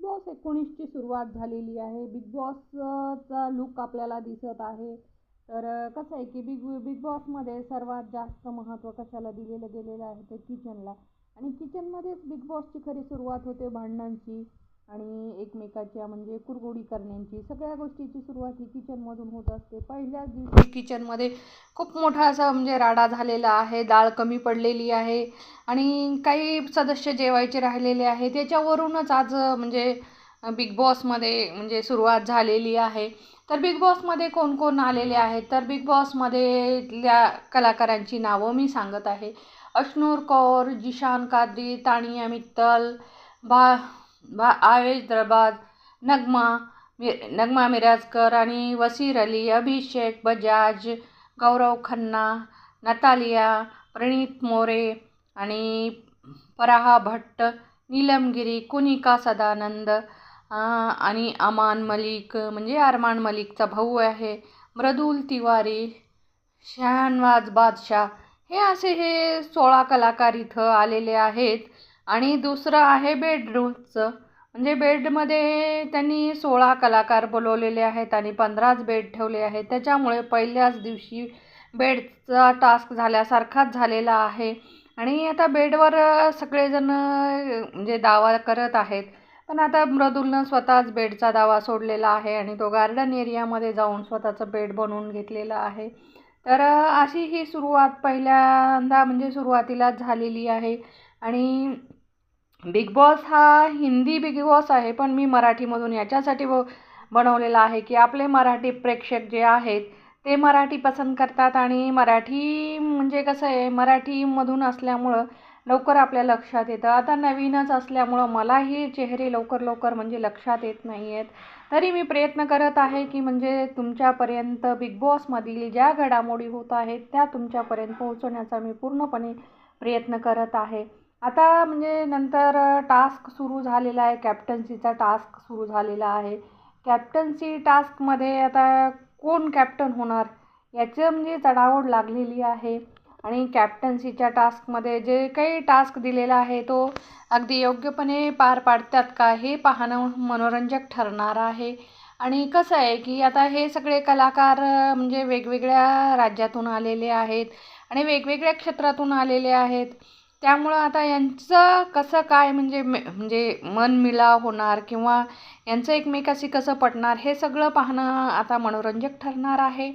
Boss 19ची सुरुवात झालेली आहे. बिग बॉसचा लूक आपल्याला दिसत आहे. तर कसं आहे की बिग बॉसमध्ये सर्वात जास्त महत्त्व कशाला दिलेलं गेलेलं आहे ते किचनला. आणि किचनमध्येच बिग बॉसची खरी सुरुवात होते भांडणांची आणि एकमेकाच्या म्हणजे कुरघोडी करण्याची. सगळ्या गोष्टीची सुरुवात ही किचनमधून होत असते. पहिल्याच दिवशी किचनमध्ये खूप मोठा असा म्हणजे राडा झालेला आहे. डाळ कमी पडलेली आहे आणि काही सदस्य जेवायचे राहिलेले आहे. त्याच्यावरूनच आज म्हणजे बिग बॉसमध्ये म्हणजे सुरुवात झालेली आहे. तर बिग बॉसमध्ये कोण कोण आलेले आहेत, तर बिग बॉसमधल्या कलाकारांची नावं मी सांगत आहे. अश्नूर कौर, जिशान कादरी, तानिया मित्तल, बा बा आवेश दरबाज, नगमा मिराजकर आणि वसीर अली, अभिषेक बजाज, गौरव खन्ना, नतालिया, प्रणीत मोरे आणि फराह भट्ट, नीलमगिरी, कुनिका सदानंद आणि अमान मलिक म्हणजे अरमान मलिकचा भाऊ आहे, मृदुल तिवारी, शहनवाज बादशाह, हे असे 16 कलाकार इथं आलेले आहेत. आणि दुसरं आहे बेडरूमचं, म्हणजे बेडमध्ये त्यांनी 16 कलाकार बोलवलेले आहेत आणि 15च बेड ठेवले आहेत. त्याच्यामुळे पहिल्याच दिवशी बेडचा टास्क झाल्यासारखाच झालेला आहे. आणि आता बेडवर सगळेजण म्हणजे दावा करत आहेत. पण आता मृदुलनं स्वतःच बेडचा दावा सोडलेला आहे आणि तो गार्डन एरियामध्ये जाऊन स्वतःचं बेड बनवून घेतलेला आहे. तर अशी ही सुरुवात पहिल्यांदा म्हणजे सुरुवातीलाच झालेली आहे. आणि बिग बॉस हा हिंदी बिग बॉस आहे, पण मी मराठीमधून याच्यासाठी बनवलेला आहे की आपले मराठी प्रेक्षक जे आहेत ते मराठी पसंत करतात. आणि मराठी म्हणजे कसं आहे, मराठीमधून असल्यामुळं लवकर आपल्या लक्षात येतं. आता नवीनच असल्यामुळं मलाही चेहरे लवकर म्हणजे लक्षात येत नाही आहेत. तरी मी प्रयत्न करत आहे की म्हणजे तुमच्यापर्यंत बिग बॉसमधील ज्या घडामोडी होत आहेत त्या तुमच्यापर्यंत पोहोचवण्याचा मी पूर्णपणे प्रयत्न करत आहे. आता म्हणजे नंतर टास्क सुरू झालेला आहे, कॅप्टन्सीचा टास्क सुरू झालेला आहे. कॅप्टन्सी टास्कमध्ये आता कोण कॅप्टन होणार याचं म्हणजे चढाओढ लागलेली आहे. आणि कॅप्टन्सीच्या टास्कमध्ये जे काही टास्क दिलेला आहे तो अगदी योग्यपणे पार पाडतात का हे पाहणं मनोरंजक ठरणार आहे. आणि कसं आहे की आता हे सगळे कलाकार म्हणजे वेगवेगळ्या राज्यातून आलेले आहेत आणि वेगवेगळ्या क्षेत्रातून आलेले आहेत. त्यामुळं आता यांचं कसं काय म्हणजे मनमिलाव होणार किंवा यांचं एकमेकाशी कसं पटणार हे सगळं पाहणं आता मनोरंजक ठरणार आहे.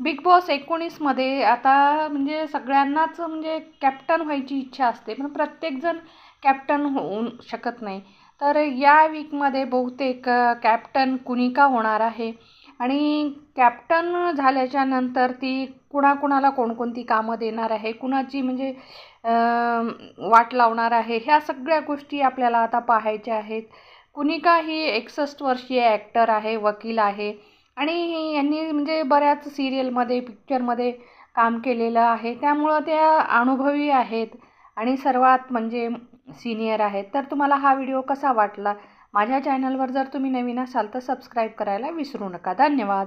बिग बॉस 19मध्ये आता म्हणजे सगळ्यांनाच म्हणजे कॅप्टन व्हायची इच्छा असते, पण प्रत्येकजण कॅप्टन होऊ शकत नाही. तर या वीकमध्ये बहुतेक कॅप्टन कुनिका होणार आहे. आणि कॅप्टन झाल्याच्या नंतर ती कुणाकुणाला कोणकोणती कामं देणार आहे, कुणाची म्हणजे वाट लावणार आहे, ह्या सगळ्या गोष्टी आपल्याला आता पाहायच्या आहेत. कुनिका ही 61 वर्षीय ॲक्टर आहे, वकील आहे आणि यांनी म्हणजे बऱ्याच सिरियलमध्ये पिक्चरमध्ये काम केलेलं आहे. त्यामुळं त्या अनुभवी आहेत आणि सर्वात म्हणजे सिनियर आहेत. तर तुम्हाला हा व्हिडिओ कसा वाटला? माझ्या चॅनलवर जर तुम्ही नवीन असाल तर सबस्क्राईब करायला विसरू नका. धन्यवाद.